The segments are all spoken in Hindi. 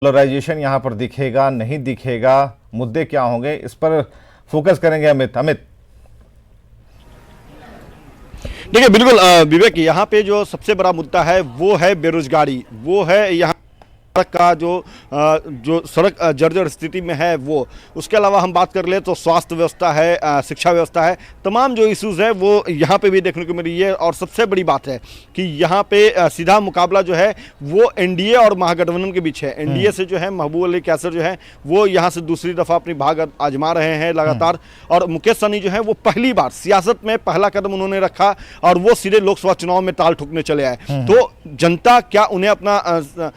पोलराइजेशन यहाँ पर दिखेगा नहीं दिखेगा, मुद्दे क्या होंगे, इस पर फोकस करेंगे अमित। देखिए बिल्कुल विवेक, यहाँ पे जो सबसे बड़ा मुद्दा है वो है बेरोजगारी, वो है यहाँ सड़क का जो सड़क जर्जर स्थिति में है वो। उसके अलावा हम बात कर ले तो स्वास्थ्य व्यवस्था है, शिक्षा व्यवस्था है, तमाम जो इश्यूज़ है वो यहाँ पे भी देखने को मिल रही है। और सबसे बड़ी बात है कि यहाँ पे सीधा मुकाबला जो है वो एनडीए और महागठबंधन के बीच है। एनडीए से जो है महबूब अली कैसर जो है वो यहाँ से दूसरी दफ़ा अपनी भाग आजमा रहे हैं लगातार, और मुकेश सहनी जो है वो पहली बार सियासत में पहला कदम उन्होंने रखा और वो सीधे लोकसभा चुनाव में ताल ठोकने चले आए। तो जनता क्या उन्हें अपना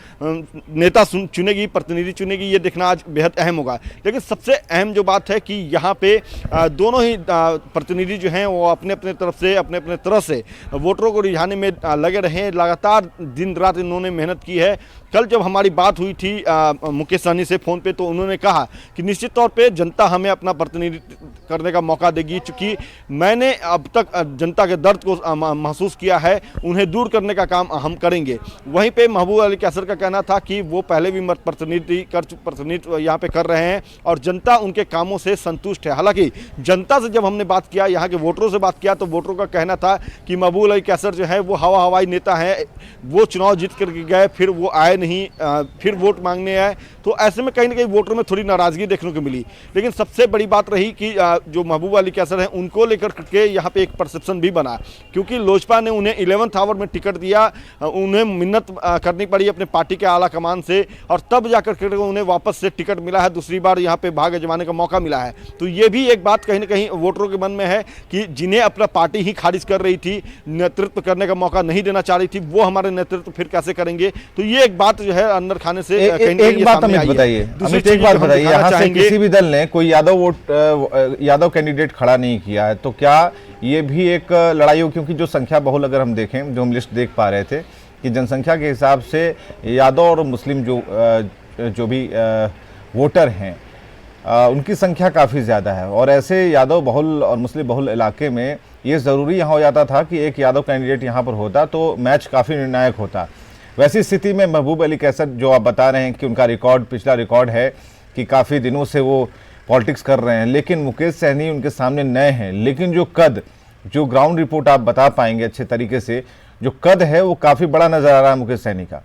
नेता चुनेगी, प्रतिनिधि चुनेगी, ये देखना आज बेहद अहम होगा। लेकिन सबसे अहम जो बात है कि यहाँ पे दोनों ही प्रतिनिधि जो हैं वो अपने अपने तरफ से वोटरों को रिझाने में लगे रहे। लगातार दिन रात इन्होंने मेहनत की है। कल जब हमारी बात हुई थी मुकेश सहनी से फ़ोन पे, तो उन्होंने कहा कि निश्चित तौर पे जनता हमें अपना प्रतिनिधित्व करने का मौका देगी, चूँकि मैंने अब तक जनता के दर्द को महसूस किया है, उन्हें दूर करने का काम हम करेंगे। वहीं पे महबूब अली कैसर का कहना था कि वो पहले भी प्रतिनिधित्व यहाँ पे कर रहे हैं और जनता उनके कामों से संतुष्ट है। हालांकि जनता से जब हमने बात किया, यहाँ के वोटरों से बात किया, तो वोटरों का कहना था कि महबूब अली कैसर जो है वो हवाई नेता है, वो चुनाव जीत करके गए, फिर वो आए नहीं, फिर वोट मांगने आए। तो ऐसे में कहीं ना कहीं वोटरों में थोड़ी नाराजगी देखने को मिली। लेकिन सबसे बड़ी बात रही कि जो महबूब अली कैसर हैं उनको लेकर के यहाँ पे एक परसेप्शन भी बना, क्योंकि लोजपा ने उन्हें 11th आवर में टिकट दिया, उन्हें मिन्नत करनी पड़ी अपने पार्टी के आला कमान से, और तब जाकर के उन्हें वापस से टिकट मिला है, दूसरी बार यहाँ पे भाग जमाने का मौका मिला है। तो ये भी एक बात कहीं ना कहीं वोटरों के मन में है कि जिन्हें अपना पार्टी ही खारिज कर रही थी, नेतृत्व करने का मौका नहीं देना चाह रही थी, वो हमारे नेतृत्व फिर कैसे करेंगे। तो ये एक बात जो है अंदर खाने से एक बात अमित बताइए, यहाँ से किसी भी दल ने कोई यादव कैंडिडेट खड़ा नहीं किया है, तो क्या ये भी एक लड़ाई हो? क्योंकि जो संख्या बहुल अगर हम देखें, जो हम लिस्ट देख पा रहे थे कि जनसंख्या के हिसाब से यादव और मुस्लिम जो भी वोटर हैं उनकी संख्या काफ़ी ज़्यादा है, और ऐसे यादव बहुल और मुस्लिम बहुल इलाके में ये ज़रूरी यहाँ हो जाता था कि एक यादव कैंडिडेट यहाँ पर होता तो मैच काफ़ी निर्णायक होता। वैसी स्थिति में महबूब अली कैसर, जो आप बता रहे हैं कि उनका पिछला रिकॉर्ड है कि काफ़ी दिनों से वो पॉलिटिक्स कर रहे हैं, लेकिन मुकेश सहनी उनके सामने नए हैं, लेकिन जो ग्राउंड रिपोर्ट आप बता पाएंगे अच्छे तरीके से, जो कद है वो काफ़ी बड़ा नज़र आ रहा है मुकेश सहनी का।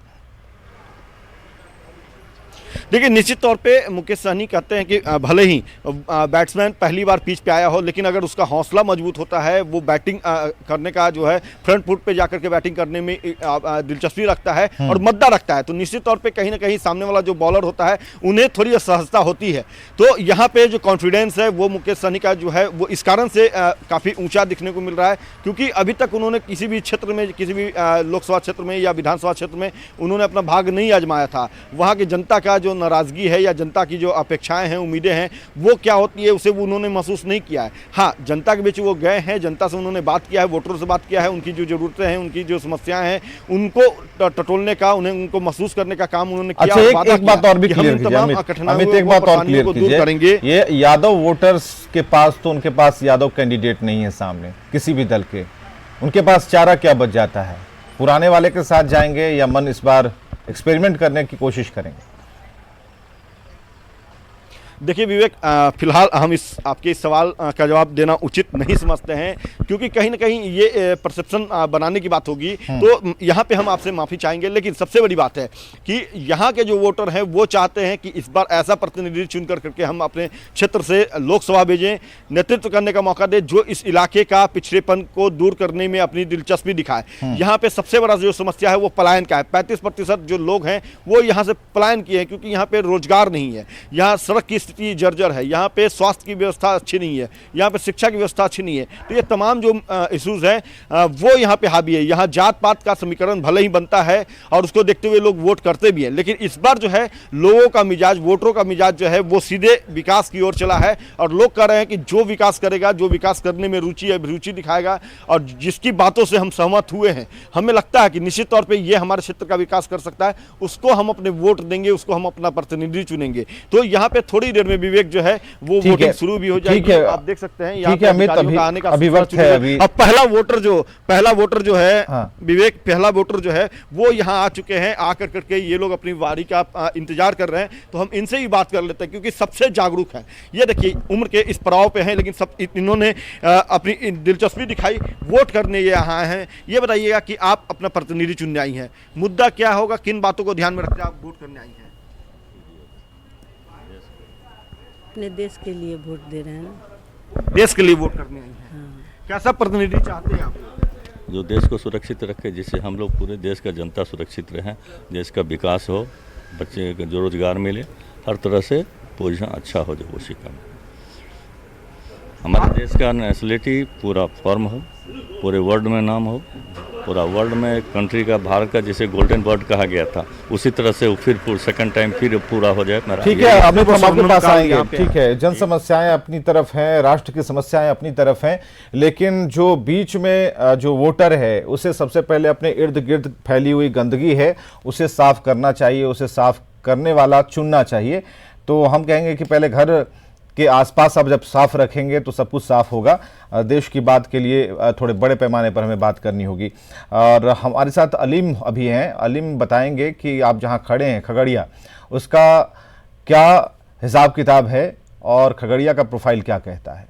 देखिए निश्चित तौर पे मुकेश सहनी कहते हैं कि भले ही बैट्समैन पहली बार पिच पे आया हो, लेकिन अगर उसका हौसला मजबूत होता है, वो बैटिंग करने का जो है फ्रंट फुट पे जाकर के बैटिंग करने में दिलचस्पी रखता है और मद्दा रखता है, तो निश्चित तौर पे कहीं ना कहीं सामने वाला जो बॉलर होता है उन्हें थोड़ी असहजता होती है। तो यहाँ पे जो कॉन्फिडेंस है वो मुकेश सहनी का जो है वो इस कारण से काफ़ी ऊँचा दिखने को मिल रहा है, क्योंकि अभी तक उन्होंने किसी भी क्षेत्र में, किसी भी लोकसभा क्षेत्र में या विधानसभा क्षेत्र में उन्होंने अपना भाग नहीं आजमाया था। वहाँ की जनता का जो नाराजगी है या जनता की जो अपेक्षाएं हैं, उम्मीदें हैं, वो क्या होती है उसे उन्होंने महसूस नहीं किया है। हाँ, जनता के बीच वो गए हैं, जनता से उन्होंने बात किया है, वोटरों से बात किया है, उनकी जो जरूरतें हैं, उनकी जो समस्याएं हैं, उनको टटोलने का, उनको महसूस करने का काम उन्होंने किया। अच्छा, एक बात और भी क्लियर कीजिए अमित, एक बात और क्लियर कीजिए, ये यादव वोटर्स के पास तो उनके पास यादव कैंडिडेट नहीं है सामने किसी भी दल के, उनके पास चारा क्या बच जाता है? पुराने वाले के साथ जाएंगे या मन इस बार एक्सपेरिमेंट करने की कोशिश करेंगे? देखिए विवेक, फिलहाल हम आपके इस सवाल का जवाब देना उचित नहीं समझते हैं, क्योंकि कहीं ना कहीं ये परसेप्शन बनाने की बात होगी, तो यहाँ पे हम आपसे माफ़ी चाहेंगे। लेकिन सबसे बड़ी बात है कि यहाँ के जो वोटर हैं वो चाहते हैं कि इस बार ऐसा प्रतिनिधि चुन करके हम अपने क्षेत्र से लोकसभा भेजें, नेतृत्व करने का मौका दें, जो इस इलाके का पिछड़ेपन को दूर करने में अपनी दिलचस्पी दिखाए। यहाँ पे सबसे बड़ा जो समस्या है वो पलायन का है। 35% जो लोग हैं वो यहाँ से पलायन किए हैं, क्योंकि यहाँ पे रोजगार नहीं है, यहाँ सड़क की स्थिति जर्जर है, यहाँ पे स्वास्थ्य की व्यवस्था अच्छी नहीं है, यहाँ पे शिक्षा की व्यवस्था अच्छी नहीं है। तो ये तमाम जो इश्यूज हैं वो यहाँ पे हावी है। यहाँ जात पात का समीकरण भले ही बनता है और उसको देखते हुए लोग वोट करते भी हैं, लेकिन इस बार जो है लोगों का मिजाज, वोटरों का मिजाज जो है वो सीधे विकास की ओर चला है, और लोग कह रहे हैं कि जो विकास करेगा, जो विकास करने में रुचि दिखाएगा और जिसकी बातों से हम सहमत हुए हैं, हमें लगता है कि निश्चित तौर पर ये हमारे क्षेत्र का विकास कर सकता है, उसको हम अपने वोट देंगे, उसको हम अपना प्रतिनिधि चुनेंगे। तो यहाँ पे थोड़ी देर में विवेक जो है वो ठीक वोटिंग है, शुरू भी हो ठीक जाएगी। है, आप देख सकते हैं यहाँ ठीक है पे अमित, अधिकारियों का आने का अभी सिलसिला वक्त शुरू है है। अभी। अब पहला वोटर जो है हाँ। विवेक, पहला वोटर जो है वो यहाँ आ चुके हैं। आकर करके ये लोग अपनी बारी का इंतजार कर रहे हैं, तो हम इनसे ही बात कर लेते हैं क्योंकि सबसे जागरूक है। ये देखिए उम्र के इस पड़ाव पे हैं, लेकिन सब इन्होंने अपनी दिलचस्पी दिखाई, वोट करने ये यहाँ हैं। ये बताइएगा कि आप अपना प्रतिनिधि चुनने आई हैं, मुद्दा क्या होगा, किन बातों को ध्यान में रखकर आप वोट करने आई हैं? अपने देश के लिए वोट दे रहे हैं ना। देश के लिए वोट करने आई हैं। कैसा प्रतिनिधि चाहते हैं आप? जो देश को सुरक्षित रखे, जिससे हम लोग पूरे देश का जनता सुरक्षित रहें, देश का विकास हो, बच्चे को जो रोजगार मिले, हर तरह से पोजीशन अच्छा हो, जो उसी का हमारे देश का नेशनलिटी पूरा फॉर्म हो, पूरे वर्ल्ड में नाम हो, पूरा वर्ल्ड में कंट्री का, भारत का जिसे गोल्डन वर्ड कहा गया था, उसी तरह से फिर सेकंड टाइम फिर पूरा हो जाए। ठीक है अमित, हम आपके पास आएंगे। ठीक है, जन समस्याएं अपनी तरफ हैं, राष्ट्र की समस्याएं अपनी तरफ हैं, लेकिन जो बीच में जो वोटर है उसे सबसे पहले अपने इर्द गिर्द फैली हुई गंदगी है उसे साफ करना चाहिए, उसे साफ करने वाला चुनना चाहिए। तो हम कहेंगे कि पहले घर के आसपास अब जब साफ रखेंगे तो सब कुछ साफ होगा। देश की बात के लिए थोड़े बड़े पैमाने पर हमें बात करनी होगी। और हमारे साथ अलीम अभी हैं, अलीम बताएंगे कि आप जहां खड़े हैं खगड़िया, उसका क्या हिसाब किताब है और खगड़िया का प्रोफाइल क्या कहता है।